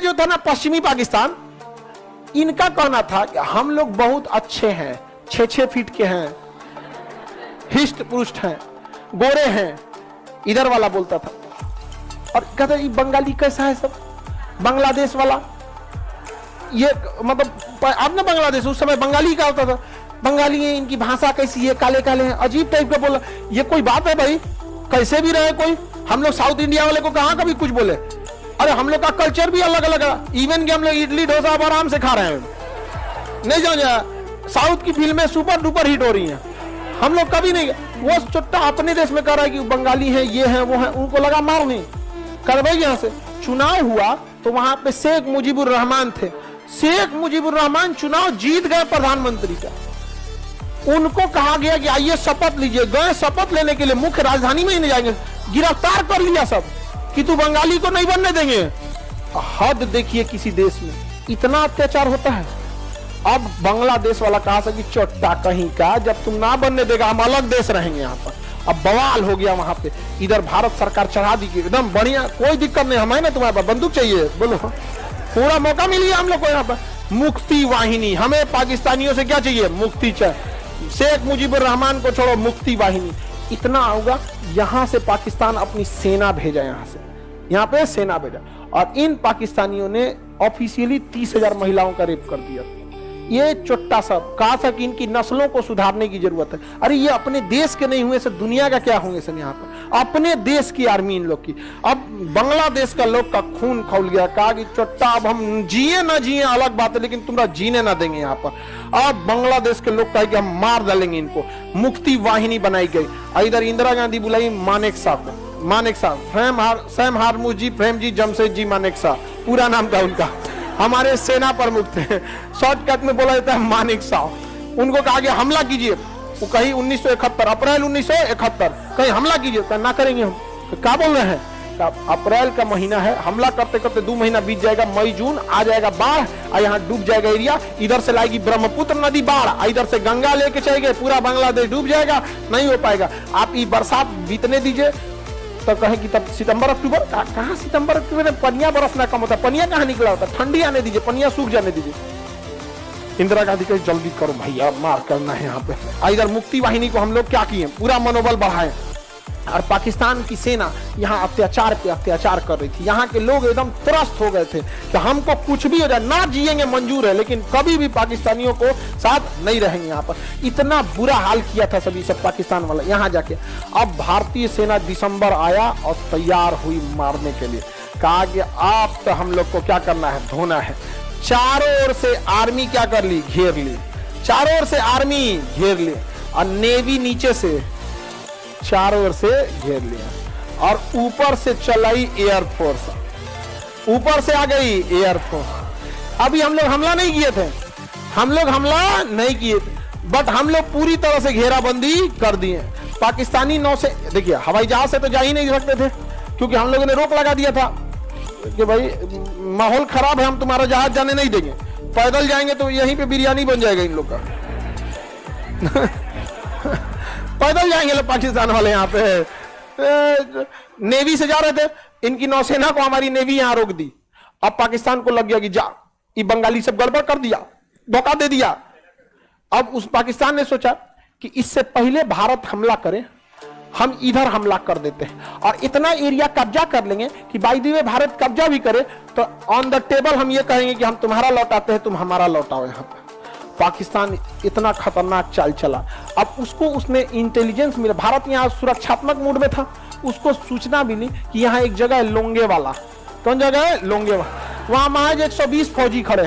जो था ना पश्चिमी पाकिस्तान, इनका कहना था कि हम लोग बहुत अच्छे हैं, 6-6 फीट के हैं, हिष्ट पुष्ट हैं, गोरे हैं, इधर वाला बोलता था। और कहता ये बंगाली कैसा है सब, बांग्लादेश वाला, ये मतलब अब ना बांग्लादेश, उस समय बंगाली का होता था, बंगाली है, इनकी भाषा कैसी है, काले काले हैं, अजीब टाइप का बोला। ये कोई बात है भाई, कैसे भी रहे कोई, हम लोग साउथ इंडिया वाले को कहां कभी कुछ बोले, अरे हम लोग का कल्चर भी अलग अलग है, इवन कि हम लोग इडली डोसा अब आराम से खा रहे हैं, नहीं समझा, साउथ की फिल्में सुपर डुपर हिट हो रही हैं, हम लोग कभी नहीं। वो चुट्टा अपने देश में कर रहा है कि बंगाली है, ये है वो है, उनको लगा मार नहीं कर भाई। यहाँ से चुनाव हुआ तो वहां पे शेख मुजीबुर रहमान थे, शेख मुजीबुर रहमान चुनाव जीत गए प्रधानमंत्री का, उनको कहा गया कि आइए शपथ लीजिए, गए शपथ लेने के लिए, मुख्य राजधानी में ही नहीं जाएंगे, गिरफ्तार कर लिया सब कि तू बंगाली को नहीं बनने देंगे। हद देखिए किसी देश में इतना अत्याचार होता है। अब बांग्लादेश वाला कहा था कि चोट्टा कहीं का, जब तुम ना बनने देगा हम अलग देश रहेंगे यहाँ पर। अब बवाल हो गया वहां पे, इधर भारत सरकार चढ़ा दी एकदम बढ़िया, कोई दिक्कत नहीं, हमें ना तुम्हारे पास बंदूक चाहिए, बोलो पूरा मौका मिल गया हम लोग को यहाँ पर। मुक्ति वाहिनी, हमें पाकिस्तानियों से क्या चाहिए, मुक्ति चाहिए, शेख मुजीबुर रहमान को छोड़ो, मुक्ति वाहिनी। इतना होगा, यहाँ से पाकिस्तान अपनी सेना भेजा, यहाँ पे सेना भेजा, और इन पाकिस्तानियों ने ऑफिशियली 30,000 महिलाओं का रेप कर दिया। ये चोट्टा सब कहा था कि इनकी नस्लों को सुधारने की जरूरत है। अरे ये अपने देश के नहीं हुए सर, दुनिया का क्या होंगे सर, यहाँ पर अपने देश की आर्मी इन लोग की। अब बांग्लादेश का लोग का खून खौल गया, कहा कि चोट्टा अब हम जिए ना जिए अलग बात है, लेकिन तुम्हारा जीने ना देंगे यहाँ पर। अब बांग्लादेश के लोग कहा कि हम मार डालेंगे इनको। मुक्ति वाहिनी बनाई गई, इधर इंदिरा गांधी बुलाई मानेकशॉ को, मानेकशॉ सैम हारमुजी प्रेम जी जमशेद जी मानेकशॉ पूरा नाम था उनका, हमारे सेना प्रमुख थे, शॉर्टकट में बोला जाता है मानेकशॉ। उनको कहा गया हमला कीजिए, वो कहीं 1971 अप्रैल 1971 कहीं हमला कीजिए, ना करेंगे हम। तो क्या बोल रहे हैं, अप्रैल का महीना है, हमला करते करते 2 महीना बीत जाएगा, मई जून आ जाएगा बाढ़, और यहाँ डूब जाएगा एरिया, इधर से लाएगी ब्रह्मपुत्र नदी बाढ़, इधर से गंगा लेके चलेंगे, पूरा बांग्लादेश डूब जाएगा, नहीं हो पाएगा। आप ये बरसात बीतने दीजिए, तो कहे कि तब सितंबर अक्टूबर, कहाँ सितंबर अक्टूबर में पनिया बरसना कम होता है, पनिया कहाँ निकला होता है, ठंडी आने दीजिए, पनिया सूख जाने दीजिए। इंदिरा गांधी कहे जल्दी करो भैया, मार करना है यहाँ पे। इधर मुक्ति वाहिनी को हम लोग क्या किए, पूरा मनोबल बढ़ाए, और पाकिस्तान की सेना यहाँ अत्याचार पे अत्याचार कर रही थी। यहाँ के लोग एकदम त्रस्त हो गए थे कि हमको कुछ भी हो जाए, ना जिएंगे मंजूर है, लेकिन कभी भी पाकिस्तानियों को साथ नहीं रहेंगे यहाँ पर। इतना बुरा हाल किया था सभी सब पाकिस्तान वाला यहाँ जाके। अब भारतीय सेना दिसंबर आया और तैयार हुई मारने के लिए। कहा कि आप तो हम लोग को क्या करना है, धोना है। चारों ओर से आर्मी क्या कर ली, घेर ली, चारों ओर से आर्मी घेर ली, और नेवी नीचे से चारों ओर से घेर लिया, और ऊपर से चलाई एयरफोर्स, ऊपर से आ गई एयरफोर्स। अभी हम लोग हमला नहीं किए थे, हम लोग हमला नहीं किए थे, बट हम लोग पूरी तरह से घेराबंदी कर दिए। पाकिस्तानी नौसेना, देखिए हवाई जहाज से तो जा ही नहीं सकते थे, क्योंकि हम लोगों ने रोक लगा दिया था कि भाई माहौल खराब है, हम तुम्हारा जहाज जाने नहीं देंगे। पैदल जाएंगे तो यहीं पे बिरयानी बन जाएगा इन लोग का। पैदल जाएंगे लोग पाकिस्तान वाले यहाँ पे। नेवी से जा रहे थे, इनकी नौसेना को हमारी नेवी यहाँ रोक दी। अब पाकिस्तान को लग गया कि जा, ये बंगाली सब गड़बड़ कर दिया, धोखा दे दिया। अब उस पाकिस्तान ने सोचा कि इससे पहले भारत हमला करे, हम इधर हमला कर देते हैं और इतना एरिया कब्जा कर लेंगे कि बाय द वे भारत कब्जा भी करे तो ऑन द टेबल हम ये कहेंगे कि हम तुम्हारा लौटाते हैं, तुम हमारा लौटाओ। यहाँ पे पाकिस्तान इतना खतरनाक चाल चला। अब उसको उसने इंटेलिजेंस मिला, भारत यहाँ सुरक्षात्मक मूड में था, उसको सूचना मिली कि यहाँ एक जगह है लोंगेवाला। कौन जगह है? लोंगेवाला। वहां महज 120 फौजी खड़े।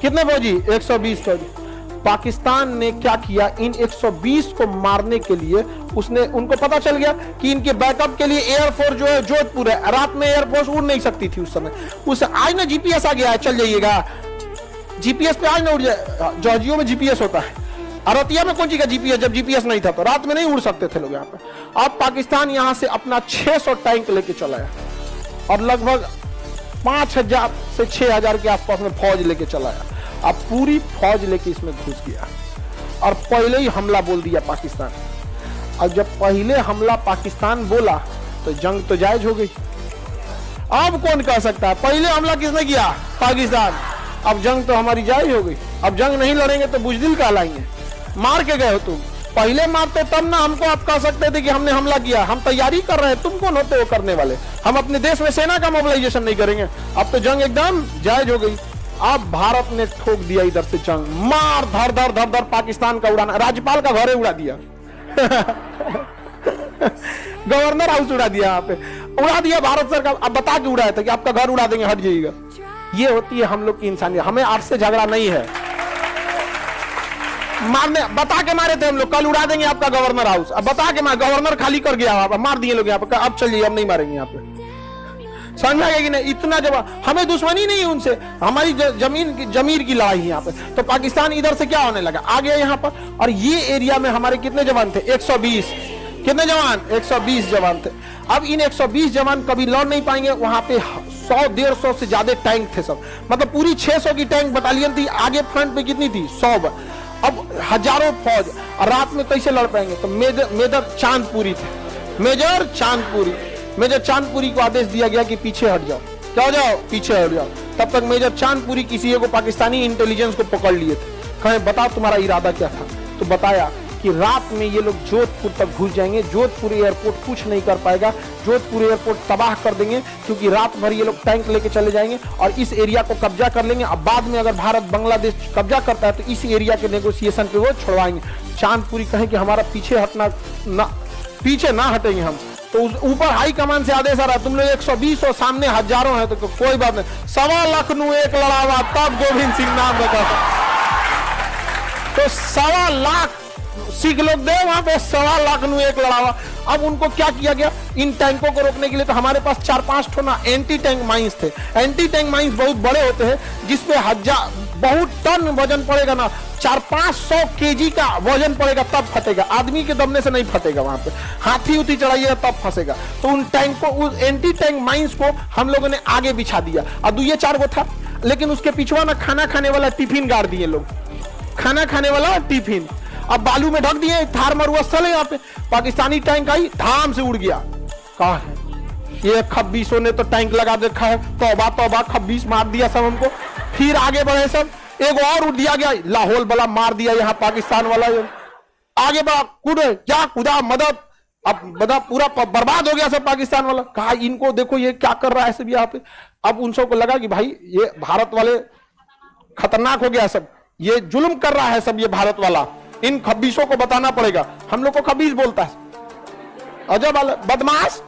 कितने फौजी? 120 फौजी। पाकिस्तान ने क्या किया, इन 120 को मारने के लिए उसने, उनको पता चल गया कि इनके बैकअप के लिए एयरफोर्स जो है जोधपुर है। रात में एयरफोर्स उड़ नहीं सकती थी उस समय। उस आज ना जीपीएस आ गया है, चल जाइएगा जीपीएस पे, आज ना उड़ जाए। जॉर्जियो में जीपीएस होता है, अरतिया में कौन सी का जीपीएस, जब जीपीएस नहीं था तो रात में नहीं उड़ सकते थे लोग यहाँ पे। अब पाकिस्तान यहाँ से अपना 600 टैंक लेके चला है और लगभग 5000 से 6000 के आसपास में फौज लेके चला है। अब पूरी फौज लेके इसमें घुस गया और पहले ही हमला बोल दिया पाकिस्तान। और जब पहले हमला पाकिस्तान बोला तो जंग तो जायज हो गई। अब कौन कह सकता है पहले हमला किसने किया? पाकिस्तान। अब जंग तो हमारी जायज हो गई, अब जंग नहीं लड़ेंगे तो बुजदिल कहलाएंगे। मार के गए हो तुम, पहले मारते तब ना हमको आप कह सकते थे कि हमने हमला किया। हम तैयारी कर रहे हैं, तुम कौन होते हो करने वाले? हम अपने देश में सेना का मोबिलाइजेशन नहीं करेंगे। अब तो जंग एकदम जायज हो गई। अब भारत ने ठोक दिया इधर से जंग, मार धर धर धर धर पाकिस्तान का उड़ाना, राज्यपाल का घर उड़ा दिया गवर्नर हाउस उड़ा दिया, यहाँ पे उड़ा दिया भारत सरकार। अब बता के उड़ाया था कि आपका घर उड़ा देंगे, हट जाइएगा। ये होती है हम लोग की इंसानियत। हमें आपसे झगड़ा नहीं है, मारने बता के मारे थे हम लोग, कल उड़ा देंगे आपका गवर्नर हाउस। अब बता के गवर्नर खाली कर गया, आप मार दिए लोग यहाँ पे। अब चलिए, अब नहीं मारेंगे यहाँ पे, समझ में आएगी नहीं? इतना जवाब, हमें दुश्मनी नहीं है उनसे, हमारी जमीर की लड़ाई है यहाँ पे। तो पाकिस्तान इधर से क्या होने लगा, आ गया यहाँ पर। और ये एरिया में हमारे कितने जवान थे? 120। कितने जवान? 120 जवान थे। अब इन 120 जवान कभी लड़ नहीं पाएंगे। वहां पे 100-150 से ज्यादा टैंक थे सब, मतलब पूरी 600 की टैंक बटालियन थी। आगे फ्रंट पे कितनी थी? 100। अब हजारों फौज, और रात में कैसे लड़ पाएंगे? तो मेजर चांदपुरी थे, मेजर चांदपुरी। मेजर चांदपुरी को आदेश दिया गया कि पीछे हट जाओ। क्या हो जाओ? पीछे हट जाओ। तब तक मेजर चांदपुरी किसी को पाकिस्तानी इंटेलिजेंस को पकड़ लिए थे। कहे बताओ तुम्हारा इरादा क्या था? तो बताया कि रात में ये लोग जोधपुर तक घुस जाएंगे, जोधपुर एयरपोर्ट कुछ नहीं कर पाएगा, जोधपुर एयरपोर्ट तबाह कर देंगे, क्योंकि रात भर ये लोग टैंक लेके चले जाएंगे और इस एरिया को कब्जा कर लेंगे। अब बाद में अगर भारत बांग्लादेश कब्जा करता है तो इस एरिया के नेगोशिएशन पे वो छुड़वाएंगे। चांदपुरी कहें कि हमारा पीछे हटना ना, पीछे ना हटेंगे हम। तो ऊपर हाई कमान से आदेश आ रहा है, तुम लोग 120 और सामने हजारों हैं, तो कोई बात नहीं, 1.25 लाख नु एक लड़ावा, तब गोविंद सिंह नाम रखा था। तो 1.25 लाख सिख लोग दे वहां पे, 1.25 लाख नु एक लड़ावा। अब उनको क्या किया गया? इन टैंकों को रोकने के लिए तो हमारे पास 4-5 ठो ना एंटी टैंक माइंस थे। एंटी टैंक माइंस बहुत बड़े होते हैं, जिसपे बहुत टन वजन पड़ेगा ना, 400-500 केजी का वजन पड़ेगा तब फटेगा, आदमी के दबने से नहीं फटेगा। वहां पे हाथी उथी चढ़ाइएगा तब फंसेगा। तो उन टैंक को, उस एंटी टैंक माइंस को हम लोगों ने आगे बिछा दिया। अब ये 4 गो था, लेकिन उसके पीछे ना खाना खाने वाला टिफिन गाड़ दिए लोग, खाना खाने वाला टिफिन। अब बालू में ढक दिए, थार मरुआ स्थल है यहाँ पे। पाकिस्तानी टैंक आई, धाम से उड़ गया। कहा है ये खब्बीसों ने तो टैंक लगा देखा है, तौबा तौबा, खब्बीस मार दिया सब हमको। फिर आगे बढ़े सब, एक और उड़ दिया गया, लाहौल वाला मार दिया यहाँ पाकिस्तान वाला। आगे बढ़ा, कूदे, क्या कूदा, मदद। अब बदा पूरा बर्बाद हो गया सब पाकिस्तान वाला। कहा इनको देखो ये क्या कर रहा है सब यहाँ पे। अब उन सबको लगा कि भाई ये भारत वाले खतरनाक हो गया सब, ये जुल्म कर रहा है सब ये भारत वाला, इन खब्बीसों को बताना पड़ेगा। हम लोग को खब्बीस बोलता है, अजब बदमाश।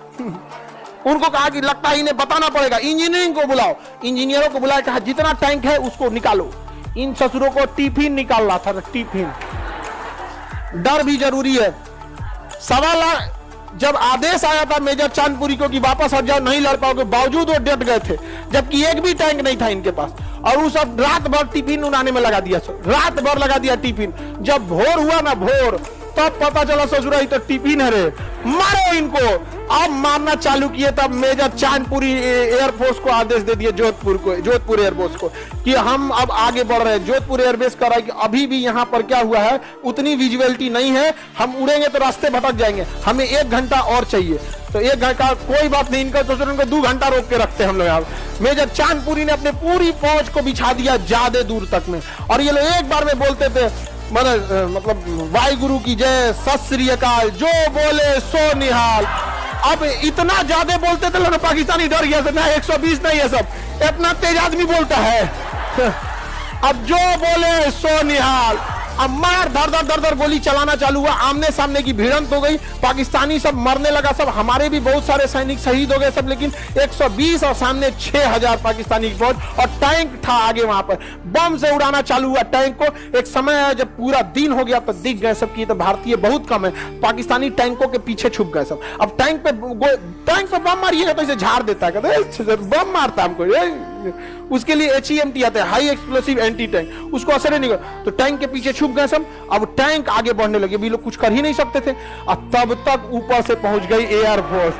उनको कहा कि लगता है इन्हें बताना पड़ेगा, इंजीनियरिंग को बुलाओ। इंजीनियरों को बुलाया, कहा जितना टैंक है उसको निकालो। इन ससुरों को टिफिन निकाल रहा था, टिफिन। डर भी जरूरी है। 1.25 लाख जब आदेश आया था मेजर चांदपुरी को कि वापस हट जाओ, नहीं लड़ पाओगे, बावजूद वो डट गए थे, जबकि एक भी टैंक नहीं था इनके पास। और वो सब रात भर टिफिन उड़ाने में लगा दिया, रात भर लगा दिया टिफिन। जब भोर हुआ ना, भोर, तब पता चला ससुरा तो टिफिन है रे, मारो इनको। अब मारना चालू किए, तब मेजर चांदपुरी एयरफोर्स को आदेश दे दिए, जोधपुर एयरफोर्स को, कि हम अब आगे बढ़ रहे हैं। जोधपुर एयरबेस कर रहा है कि अभी भी यहाँ पर क्या हुआ है, उतनी विजिबिलिटी नहीं है, हम उड़ेंगे तो रास्ते भटक जाएंगे, हमें 1 घंटा और चाहिए। तो 1 घंटा कोई बात नहीं, इनका तो 2 घंटा रोक के रखते हैं हम लोग यहाँ। मेजर चांदपुरी ने अपने पूरी फौज को बिछा दिया ज्यादा दूर तक में, और ये लोग एक बार में बोलते थे, मतलब वाहिगुरु की जय, सत श्री अकाल, जो बोले सो निहाल। अब इतना ज्यादा बोलते थे लोग, पाकिस्तानी डर गया था, ना 120 नहीं है सब, इतना तेज आदमी बोलता है। अब जो बोले सो निहाल। अब मार धर धर धर धर गोली चलाना चालू हुआ, आमने सामने की भिड़ंत हो गई, पाकिस्तानी सब मरने लगा सब, हमारे भी बहुत सारे सैनिक शहीद हो गए सब। लेकिन 120 और सामने 6000 पाकिस्तानी की फौज, और टैंक था आगे, वहां पर बम से उड़ाना चालू हुआ टैंक को। एक समय है जब पूरा दिन हो गया तो दिख गए सब की तो भारतीय बहुत कम है, पाकिस्तानी टैंकों के पीछे छुप गए सब। अब टैंक पे बम मारिएगा तो इसे झाड़ देता है, कहते बम मारता हमको, उसके लिए HEMT आता है, हाई एक्सप्लोसिव एंटी टैंक, उसको असर नहीं कर। तो टैंक के पीछे छुप गए सब। अब टैंक आगे बढ़ने लगे, भी लोग कुछ कर ही नहीं सकते थे। और तब तक ऊपर से पहुंच गई एयरफोर्स।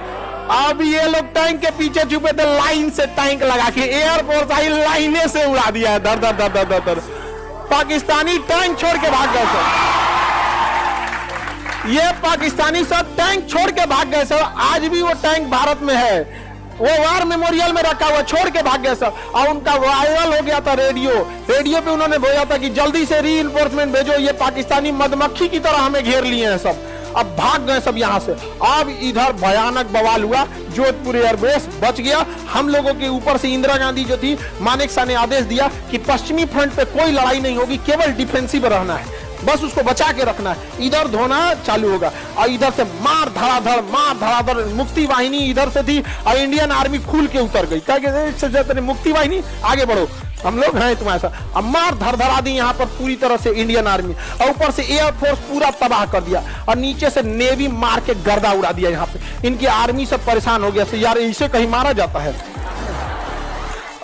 अब ये लोग टैंक के पीछे छुपे थे, लाइन से टैंक लगा के एयरफोर्स आई, लाइने से उड़ा दिया है, दर दर दर दर दर दर। पाकिस्तानी टैंक छोड़ के भाग गए सर, ये पाकिस्तानी सब टैंक छोड़ के भाग गए सर। आज भी वो टैंक भारत में है, वो वार मेमोरियल में रखा हुआ, छोड़ के भाग गया सब। और उनका वायरल हो गया था रेडियो पे उन्होंने बोला था कि जल्दी से रीइंफोर्समेंट भेजो, ये पाकिस्तानी मधुमक्खी की तरह हमें घेर लिए हैं सब। अब भाग गए सब यहाँ से। अब इधर भयानक बवाल हुआ, जोधपुर एयरबेस बच गया। हम लोगों के ऊपर से इंदिरा गांधी जो थी, मानेकशॉ ने आदेश दिया कि पश्चिमी फ्रंट पे कोई लड़ाई नहीं होगी, केवल डिफेंसिव रहना है, बस उसको बचा के रखना है। इधर धोना चालू होगा और इधर से मार धड़ाधड़ मुक्ति वाहिनी इधर से थी और इंडियन आर्मी खुल के उतर गई। क्या मुक्ति वाहिनी आगे बढ़ो, हम लोग हैं तुम्हारे साथ। अब मार धड़धड़ा दी यहाँ पर पूरी तरह से इंडियन आर्मी, और ऊपर से एयरफोर्स पूरा तबाह कर दिया और नीचे से नेवी मार के गर्दा उड़ा दिया। यहाँ पे इनकी आर्मी सब परेशान हो गया, यार ऐसे कहीं मारा जाता है,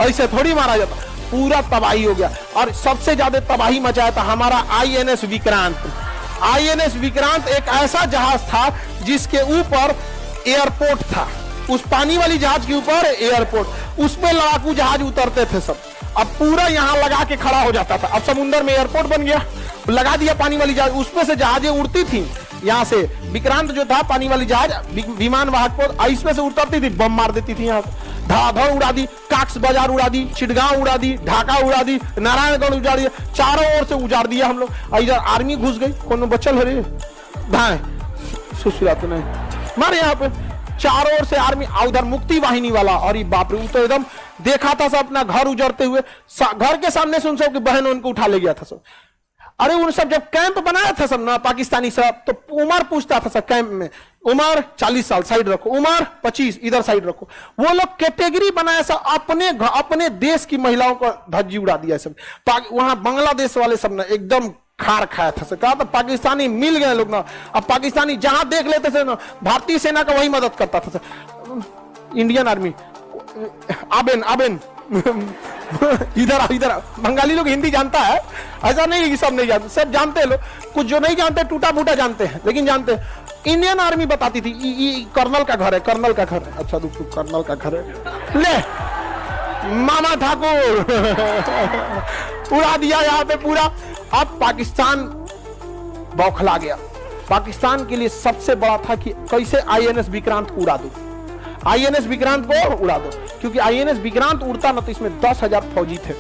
ऐसे थोड़ी मारा जाता। पूरा तबाही हो गया। और सबसे ज्यादा तबाही मचाया था हमारा आईएनएस विक्रांत। आईएनएस विक्रांत एक ऐसा जहाज था जिसके ऊपर एयरपोर्ट था, उस पानी वाली जहाज के ऊपर एयरपोर्ट, उसमें लड़ाकू जहाज उतरते थे सब। अब पूरा यहाँ लगा के खड़ा हो जाता था। अब समुद्र में एयरपोर्ट बन गया, लगा दिया पानी वाली जहाज, उसमें से जहाजें उड़ती थी। यहाँ से विक्रांत जो था पानी वाली जहाज विमान वाहक को इसमें से उतरती थी, बम मार देती थी। यहाँ धड़ाधड़ उड़ा दी, काक्स बाजार उड़ा दी, चिटगांव उड़ा दी, ढाका उड़ा दी, नारायणगढ़ उजाड़ दिया, चारों ओर से उजाड़ दिया हम लोग। और इधर आर्मी घुस गई, कौन बचल है रे सुसुराते नहीं मारे यहाँ पे चारों ओर से आर्मी। उधर मुक्ति वाहिनी वाला, और बाप रे, तो एकदम देखा था सब अपना घर उजड़ते हुए, घर के सामने से उन सब की बहन उनको उठा ले गया था सब। अरे उन सब जब कैंप बनाया था सब ना पाकिस्तानी सब, तो उमर पूछता था सब कैंप में, उमर 40 साल साइड रखो, उमर 25 इधर साइड रखो। वो लोग कैटेगरी बनाया सब, अपने देश की महिलाओं को धज्जी उड़ा दिया सब। वहां बांग्लादेश वाले सब ना एकदम खार खाया था, कहा था पाकिस्तानी मिल गए लोग ना। अब पाकिस्तानी जहां देख लेते थे ना, भारतीय सेना का वही मदद करता था। इंडियन आर्मी आबेन इधर बंगाली लोग हिंदी जानता है, ऐसा नहीं कि सब नहीं जानते, सब जानते हैं लोग। कुछ जो नहीं जानते टूटा फूटा जानते हैं, लेकिन जानते हैं। इंडियन आर्मी बताती थी कर्नल का घर है, कर्नल का घर है। अच्छा रुक, कर्नल का घर है, ले मामा ठाकुर उड़ा दिया यहाँ पे पूरा। अब पाकिस्तान बौखला गया। पाकिस्तान के लिए सबसे बड़ा था कि कैसे आईएनएस विक्रांत को उड़ा दो, आईएनएस विक्रांत को उड़ा दो। क्योंकि आईएनएस विक्रांत उड़ता ना तो इसमें 10,000 फौजी थे,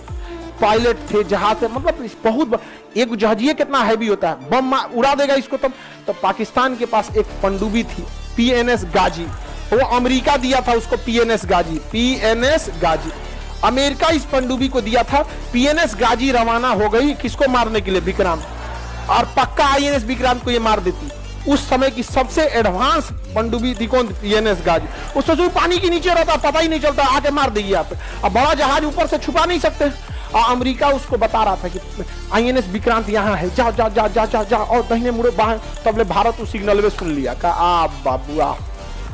पायलट थे, जहाज थे, मतलब बहुत एक जहाजिए कितना हैवी होता है, बम उड़ा देगा इसको तब। तो पाकिस्तान के पास एक पनडुब्बी थी पीएनएस गाजी, वो अमेरिका दिया था उसको पीएनएस गाजी, पीएनएस गाजी अमेरिका इस पनडुब्बी को दिया था। पीएनएस गाजी रवाना हो गई किसको मारने के लिए, विक्रांत, और पक्का आईएनएस विक्रांत को ये मार देती। उस समय की सबसे एडवांस पनडुब्बी थी कौन, पीएनएस गाजी। उससे पानी के नीचे रहता, पता ही नहीं चलता, आके मार देगी आप। अब बड़ा जहाज ऊपर से छुपा नहीं सकते, और अमेरिका उसको बता रहा था कि आईएनएस विक्रांत यहाँ है, जा जा जा जा जा जा और दाहिने मुड़ो बाहर। तब ले भारत उस सिग्नल में सुन लिया, कहा आ बाबू आ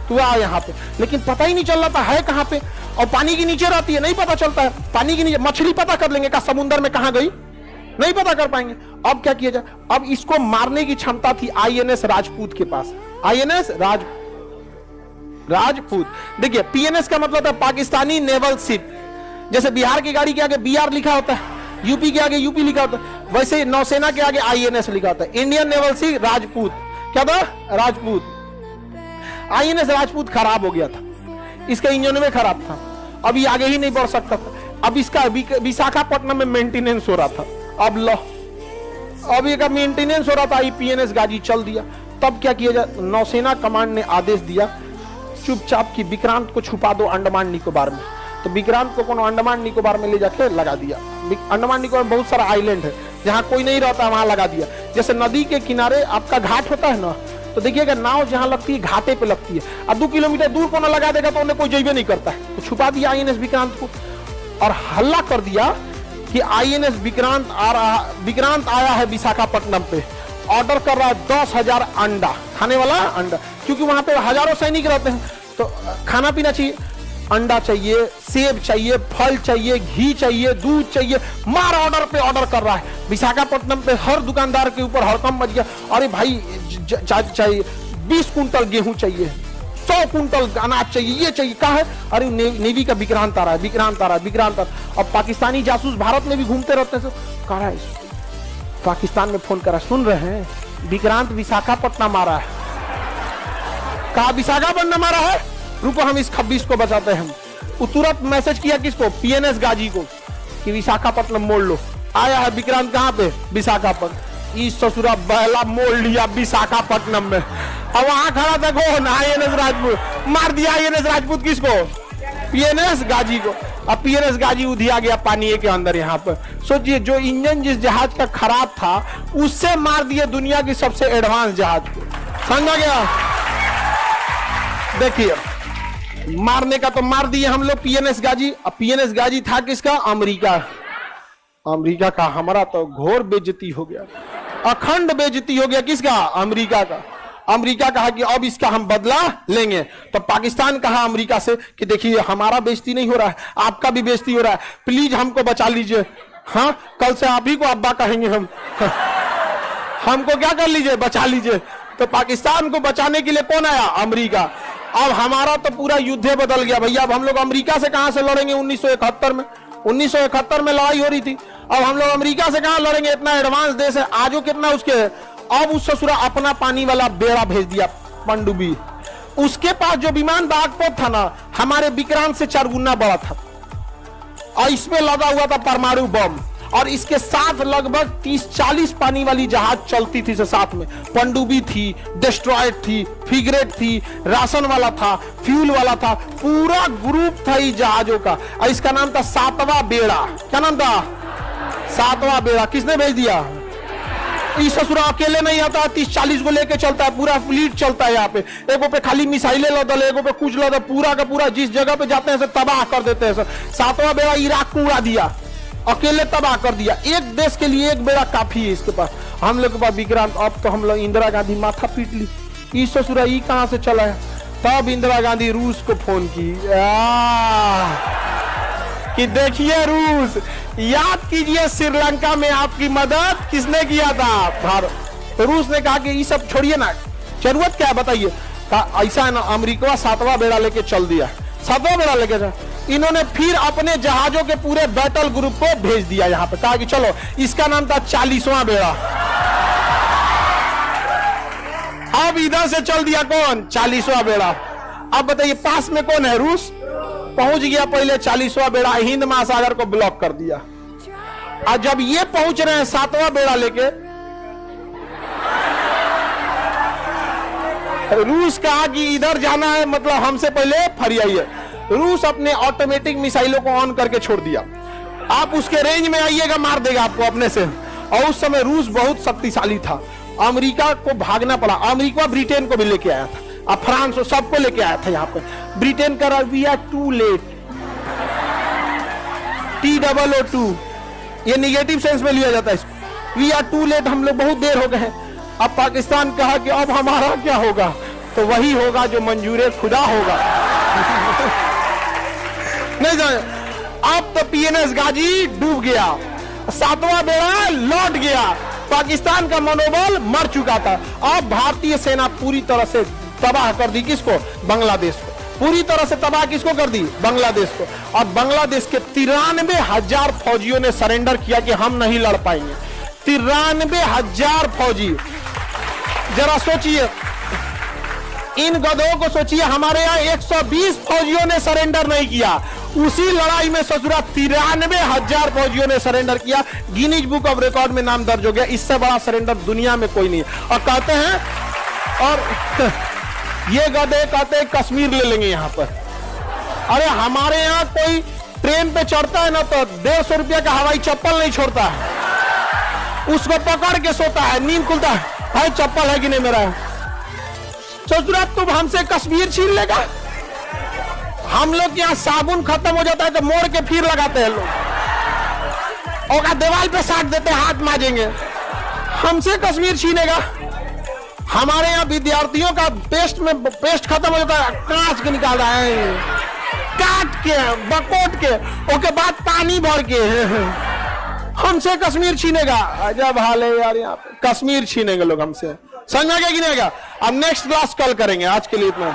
तू आ यहाँ पे, लेकिन पता ही नहीं चल रहा था है कहाँ पे। और पानी के नीचे रहती है, नहीं पता चलता है, पानी के नीचे मछली पता कर लेंगे, का समुद्र में कहाँ गई नहीं पता कर पाएंगे। अब क्या किया जाए, अब इसको मारने की क्षमता थी आईएनएस राजपूत के पास, आईएनएस राजपूत। देखिए पीएनएस का मतलब है पाकिस्तानी नेवल शिप, जैसे बिहार की गाड़ी के आगे बीआर लिखा होता है, यूपी के आगे यूपी लिखा होता है, वैसे नौसेना के आगे आईएनएस लिखा होता है, इंडियन नेवल शिप राजपूत। क्या था, राजपूत। आईएनएस राजपूत खराब हो गया था, इसका इंजन में खराब था, अभी आगे ही नहीं बढ़ सकता था। अब इसका विशाखापट्टनम में मेंटेनेंस हो रहा था, अब लो अभी का मेंटेनेंस हो रहा था, पीएनएस गाजी चल दिया। तब क्या किया जाए, नौसेना कमांड ने आदेश दिया चुपचाप कि विक्रांत को छुपा दो अंडमान निकोबार में। तो विक्रांत को कोनो अंडमान निकोबार में ले जाके लगा दिया। अंडमान निकोबार में बहुत सारा आइलैंड है जहां कोई नहीं रहता, वहां लगा दिया। जैसे नदी के किनारे आपका घाट होता है ना, तो देखिएगा नाव जहां लगती है घाटे पे लगती है, अब 2 किलोमीटर दूर कोनो लगा देगा तो उन्हें कोई जइबे नहीं करता है। तो छुपा दिया आईएनएस विक्रांत को, और हल्ला कर दिया कि आईएनएस विक्रांत आ रहा, विक्रांत आया है विशाखापट्टनम पे, ऑर्डर कर रहा है 10,000 अंडा, खाने वाला अंडा, क्योंकि वहां पे हजारों सैनिक रहते हैं, तो खाना पीना चाहिए, अंडा चाहिए, सेब चाहिए, फल चाहिए, घी चाहिए, दूध चाहिए, मार ऑर्डर पे ऑर्डर कर रहा है। विशाखापट्टनम पे हर दुकानदार के ऊपर हड़कंप मच गया, अरे भाई चाहिए 20 कुंटल गेहूं चाहिए, 100 कुंटल अनाज चाहिए, ये चाहिए, कहा है, अरे नेवी का विक्रांत आ रहा है, विक्रांत आ रहा है, विक्रांत आ रहा है। अब पाकिस्तानी जासूस भारत में भी घूमते रहते हैं, कह रहा है पाकिस्तान में फोन करा, सुन रहे हैं विक्रांत विशाखापट्टनम आ रहा है, कहा विशाखापट्टनम आ रहा है, रुको हम इस खब्बीस को बचाते हैं। वो तुरंत मैसेज किया किसको, पीएनएस गाजी को, कि विशाखापट्टनम मोड़ लो। आया है विक्रांत कहां पे, विशाखापट्टनम। इस ससुरा बहला मोड़ लिया विशाखापट्टनम में। अब वहां खड़ा था कौन, आईएनएस राजपूत। मार दिया आईएनएस राजपूत किसको, पीएनएस गाजी को। अब पीएनएस गाजी उधिया गया पानी के अंदर। यहाँ पर सोचिए, जो इंजन जिस जहाज का खराब था उससे मार दिए दुनिया की सबसे एडवांस जहाज को। समझा गया। देखिए, मारने का तो मार दिए हम लोग पीएनएस गाजी। अब पीएनएस गाजी था किसका, अमेरिका। अमेरिका का। हमारा तो घोर बेइज्जती हो गया, अखंड बेइज्जती हो गया। किसका, अमेरिका का। अमेरिका कहा कि अब इसका हम बदला लेंगे। तो पाकिस्तान कहा अमेरिका से कि देखिए हमारा बेइज्जती नहीं हो रहा है, आपका भी बेइज्जती हो रहा है, प्लीज हमको बचा लीजिए। हाँ, कल से आप ही को अब्बा कहेंगे हम। हमको क्या कर लीजिए, बचा लीजिए। तो पाकिस्तान को बचाने के लिए कौन आया, अमेरिका। अब हमारा तो पूरा युद्ध बदल गया भैया। अब हम लोग अमेरिका से कहां से लड़ेंगे, 1971 में 1971 में लड़ाई हो रही थी। अब हम लोग अमेरिका से कहां लड़ेंगे, इतना एडवांस देश है। आजो कितना उसके। अब उस ससुरा अपना पानी वाला बेड़ा भेज दिया, पनडुब्बी। उसके पास जो विमान बागपोत था ना, हमारे विक्रांत से 4 गुना बड़ा था, और इसमें लगा हुआ था परमाणु बम। और इसके साथ लगभग 30-40 पानी वाली जहाज चलती थी। साथ में पनडुब्बी थी, डिस्ट्रॉयर थी, फ्रिगेट थी, राशन वाला था, फ्यूल वाला था, पूरा ग्रुप था इस जहाजों का। और इसका नाम था 7वां बेड़ा। क्या नाम था, 7वां बेड़ा। किसने भेज दिया, इस ससुरा अकेले नहीं आता, 30-40 को लेके चलता है, पूरा फ्लीट चलता है यहाँ पे। एगो पे खाली मिसाइलें लदल, एगो पे कुछ लदल, पूरा का पूरा जिस जगह पे जाते हैं सब तबाह कर देते हैं। 7वां बेड़ा इराक को उड़ा दिया, अकेले तबाह कर दिया। एक देश के लिए एक बेड़ा काफी है इसके पास। हम लोग के पास विक्रांत। अब तो हम लोग इंदिरा गांधी माथा पीट ली, इस ससुरा ई कहां से चला है। तब इंदिरा गांधी रूस को फोन की कि देखिए रूस, याद कीजिए श्रीलंका में आपकी मदद किसने किया था, भारत। तो रूस ने कहा कि ये सब छोड़िए ना, जरूरत क्या है बताइए। ऐसा है ना, अमेरिका 7वां बेड़ा लेके चल दिया, 7वां बेड़ा लेके चल। इन्होंने फिर अपने जहाजों के पूरे बैटल ग्रुप को भेज दिया यहाँ पे, कहा कि चलो, इसका नाम था 40वां बेड़ा। अब इधर से चल दिया कौन, 40वां बेड़ा। अब बताइए पास में कौन है, रूस। पहुंच गया पहले 40वां बेड़ा, हिंद महासागर को ब्लॉक कर दिया। और जब ये पहुंच रहे हैं 7वां बेड़ा लेके, रूस कहा कि इधर जाना है, मतलब हमसे पहले फरियाइए। रूस अपने ऑटोमेटिक मिसाइलों को ऑन करके छोड़ दिया, आप उसके रेंज में आइएगा, मार देगा आपको अपने से। और उस समय रूस बहुत शक्तिशाली था। अमेरिका को भागना पड़ा। अमेरिका ब्रिटेन को भी लेके आया था, अब फ्रांस सबको लेके आया था यहाँ पे। ब्रिटेन का we are to late, TOO2, ये निगेटिव सेंस में लिया जाता है इसको। वी आर टू लेट, हम लोग बहुत देर हो गए हैं। अब पाकिस्तान कहा कि अब हमारा क्या होगा, तो वही होगा जो मंजूर खुदा होगा। नहीं जाए। अब तो पीएनएस गाजी डूब गया, 7वां बेड़ा लौट गया, पाकिस्तान का मनोबल मर चुका था। अब भारतीय सेना पूरी तरह से तबाह कर दी किसको, बांग्लादेश को। पूरी तरह से तबाह किसको कर दी, बांग्लादेश को। और बांग्लादेश के 93,000 फौजियों ने सरेंडर किया कि हम नहीं लड़ पाएंगे। 93,000 फौजी। जरा सोचिए, इन गधों को सोचिए, हमारे यहाँ 120 फौजियों ने सरेंडर नहीं किया। उसी लड़ाई में ससुरा 93,000 फौजियों ने सरेंडर किया। गिनीज बुक ऑफ रिकॉर्ड में नाम दर्ज हो गया। इससे बड़ा सरेंडर दुनिया में कोई नहीं। और कहते हैं, और ये गधे कहते हैं कश्मीर ले लेंगे यहाँ पर। अरे हमारे यहाँ कोई ट्रेन पे चढ़ता है ना, तो 150 रुपया का हवाई चप्पल नहीं छोड़ता है, उसको पकड़ के सोता है, नींद खुलता है चप्पल है कि नहीं मेरा। ससुरा तुम हमसे कश्मीर छीन लेगा। हम लोग यहाँ साबुन खत्म हो जाता है तो मोड़ के फिर लगाते हैं लोग, और दीवार पे साट देते हैं, हाथ मांजेंगे। हमसे कश्मीर छीनेगा। हमारे यहाँ विद्यार्थियों का पेस्ट खत्म हो जाता है, कांच के निकाल रहा है, काट के बकोट के, उसके बाद पानी भर के। हमसे कश्मीर छीनेगा। अजब हाल है यार, यहाँ पे कश्मीर छीनेंगे लोग हमसे। समझ में आ गया कि नहीं आ गया। अब नेक्स्ट क्लास कल करेंगे, आज के लिए इतना।